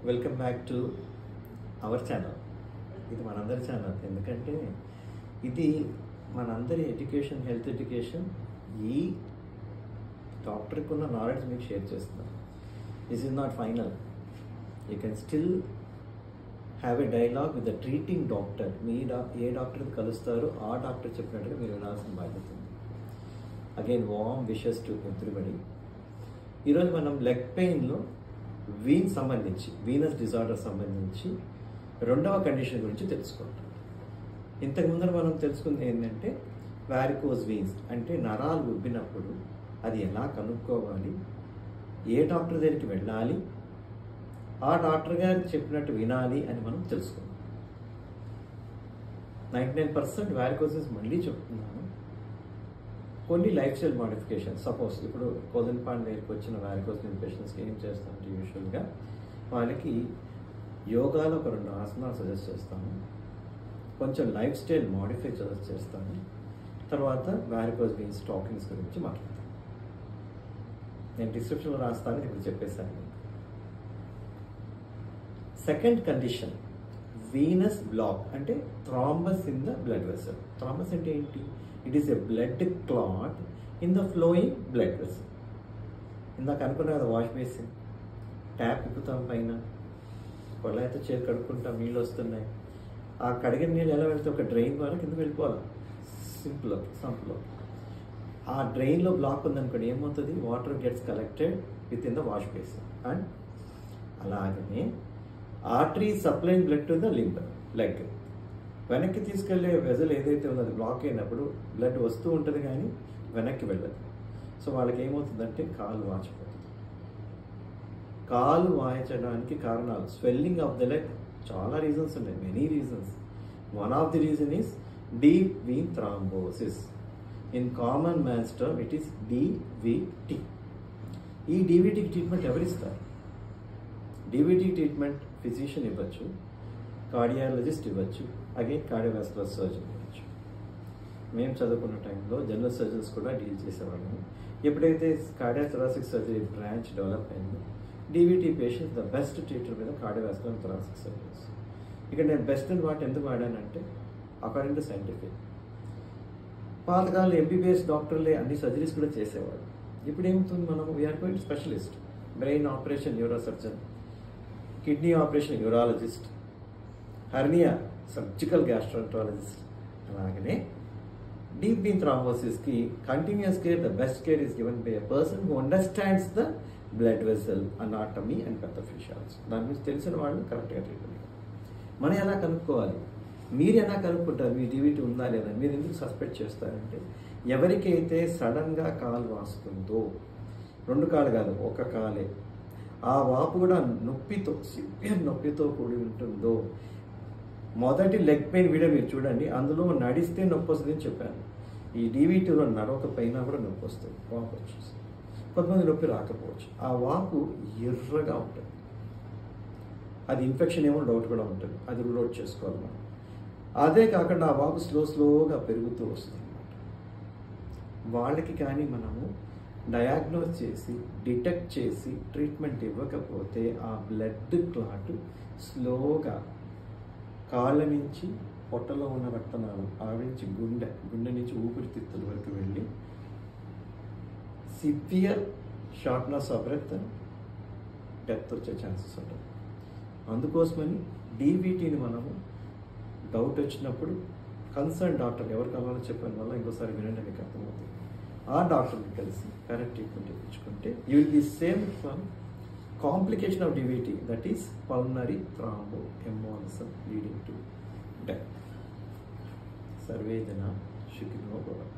Welcome back to our channel. ఇది మనందరి channel. ఎందుకంటే ఇది మనందరి ఎడ్యుకేషన్, హెల్త్ ఎడ్యుకేషన్, ఈ డాక్టర్కి ఉన్న నాలెడ్జ్ మీకు షేర్ చేస్తున్నాం. This is not final. You can still have a dialogue with the treating doctor. ఏ డాక్టర్ని కలుస్తారో ఆ డాక్టర్ చెప్పినట్టుగా మీరు వినాల్సిన బాధ్యత ఉంది. Again warm wishes to everybody. ఈరోజు మనం లెగ్ పెయిన్లో వీనస్ డిజార్డర్ సంబంధించి రెండవ కండిషన్ గురించి తెలుసుకుంటాం. ఇంతకుముందర మనం తెలుసుకుంది ఏంటంటే వారికోజ్ వీన్స్ అంటే నరాలు ఉబ్బినప్పుడు అది ఎలా కనుక్కోవాలి, ఏ డాక్టర్ దగ్గరికి వెళ్ళాలి, ఆ డాక్టర్ గారు చెప్పినట్టు వినాలి అని మనం తెలుసుకున్నాం. 99% వారికోజెస్ మళ్ళీ చెప్తున్నాను. కొన్ని లైఫ్ స్టైల్ మోడిఫికేషన్. సపోజ్ ఇప్పుడు కోదన్పాండ్ దగ్గరికి వచ్చిన వారికోజ్ పేషెంట్స్కి ఏం చేస్తామంటే యూజువల్గా వాళ్ళకి యోగాలో ఒక 2 ఆసనాలు సజెస్ట్ చేస్తాము, కొంచెం లైఫ్ స్టైల్ మోడిఫై సజెస్ట్ చేస్తాము, తర్వాత వారికోజ్ వీన్స్ స్టాకింగ్స్ గురించి మాట్లాడతాను. నేను డిస్క్రిప్షన్లో రాస్తాను, ఇప్పుడు చెప్పేశాను. సెకండ్ కండిషన్ వీనస్ బ్లాక్ అంటే thrombus in the blood vessel. Thrombus అంటే ఏంటి? It is a blood clot in the flowing blood vessel. ఇందాక అనుకున్నా కదా, వాష్ బేసిన్ ట్యాప్ ఇప్పుతాం, పైన కొలాయితో చేతి కడుక్కుంటాం, నీళ్ళు వస్తున్నాయి. ఆ కడిగిన నీళ్ళు ఎలా వెళ్తే ఒక డ్రైన్ ద్వారా కిందకి వెళ్ళిపోవాలి, సంప్లో. ఆ డ్రైన్లో బ్లాక్ ఉందనుకోండి, ఏమవుతుంది? Water gets collected with in the wash basin. And అలాగనే artery supplying blood to the leg. వెనక్కి తీసుకెళ్లే వెజల్ ఏదైతే ఉందో అది బ్లాక్ అయినప్పుడు బ్లడ్ వస్తూ ఉంటుంది కానీ వెనక్కి వెళ్ళదు. సో వాళ్ళకి ఏమవుతుందంటే కాలు వాచిపోతుంది. కాలు వాయించడానికి కారణాలు స్వెల్లింగ్ ఆఫ్ ద లెగ్ చాలా రీజన్స్ ఉన్నాయి, many reasons. One of the reason is deep vein thrombosis. In common man's term it is DVT. ఈ డివిటికి ట్రీట్మెంట్ ఎవరిస్తారు? డివిటి ట్రీట్మెంట్ ఫిజిషియన్ ఇవ్వచ్చు, కార్డియాలజిస్ట్ ఇవ్వచ్చు, అగైన్ కార్డియోవాస్కులర్ సర్జన్ ఇవ్వచ్చు. మేము చదువుకున్న టైంలో జనరల్ సర్జన్స్ కూడా డీల్ చేసేవాళ్ళము. ఎప్పుడైతే కార్డియోథొరాసిక్ సర్జరీ బ్రాంచ్ డెవలప్ అయిందో DVT patients the best treater మీద కార్డియోవాస్కులర్ థొరాసిక్ సర్జన్స్. ఇక్కడ నేను బెస్ట్ అండ్ వాట్ ఎందుకు వాడానంటే అకార్డింగ్ టు సైంటిఫిక్. పాతకాలంలో ఎంబీబీఎస్ డాక్టర్లే అన్ని సర్జరీస్ కూడా చేసేవాళ్ళు. ఇప్పుడు ఏమవుతుంది? మనం we're going specialist. Brain operation neuro surgeon, kidney operation urologist, hernia surgical gastroenterologist. అలాగనే డీప్ వీన్ థ్రాంబోసిస్కి continuous care, the best care is given by a person who understands the blood vessel anatomy and pathophysiology. దాని గురించి తెలిసిన వాళ్ళు కరెక్ట్గా treatment. మనం ఎలా కనుక్కోవాలి? మీరు ఎలా కనుక్కుంటారు మీ డివిటీ ఉందా లేదా? మీరు ఎందుకు సస్పెక్ట్ చేస్తారంటే ఎవరికైతే సడన్గా కాలు వాస్తుందో, 2 కాళ్ళు కాదు, ఒక కాలే, ఆ వాపు కూడా నొప్పితో, సివియర్ నొప్పితో కూడి ఉంటుందో, మొదటి లెగ్ పెయిన్ వీడియో మీరు చూడండి, అందులో నడిస్తే నొప్పి వస్తుంది అని చెప్పాను. ఈ డివిటీలో నడవకపోయినా కూడా నొప్పి వస్తుంది, వాపు వచ్చేసి. కొంతమంది నొప్పి రాకపోవచ్చు. ఆ వాపు ఎర్రగా ఉంటుంది, అది ఇన్ఫెక్షన్ ఏమో డౌట్ కూడా ఉంటుంది, అది రూల్ అవుట్ చేసుకోవాలి మనం. అదే కాకుండా ఆ వాపు స్లోగా పెరుగుతూ వస్తుంది అన్నమాట. వాళ్ళకి కానీ మనము డయాగ్నోస్ చేసి డిటెక్ట్ చేసి ట్రీట్మెంట్ ఇవ్వకపోతే ఆ బ్లడ్ క్లాట్ స్లోగా కాళ్ళ నుంచి పొట్టలో ఉన్న రక్తనాళం, ఆవిడ నుంచి గుండె నుంచి ఊపిరితిత్తుల వరకు వెళ్ళి severe shortness of breath, death వచ్చే ఛాన్సెస్ ఉంటుంది. అందుకోసమని డీబీటీని మనము డౌట్ వచ్చినప్పుడు కన్సర్న్ డాక్టర్ ఎవరు కావాలో చెప్పిన వల్ల ఇంకోసారి వినండి, మీకు అర్థమవుతుంది. ఆ డాక్టర్ని కలిసి కరెక్ట్ ట్రీట్మెంట్ ఇప్పించుకుంటే you will be same from complication of DVT, that is pulmonary thromboembolism leading to death. సర్వే జన సుఖినో భవంతు.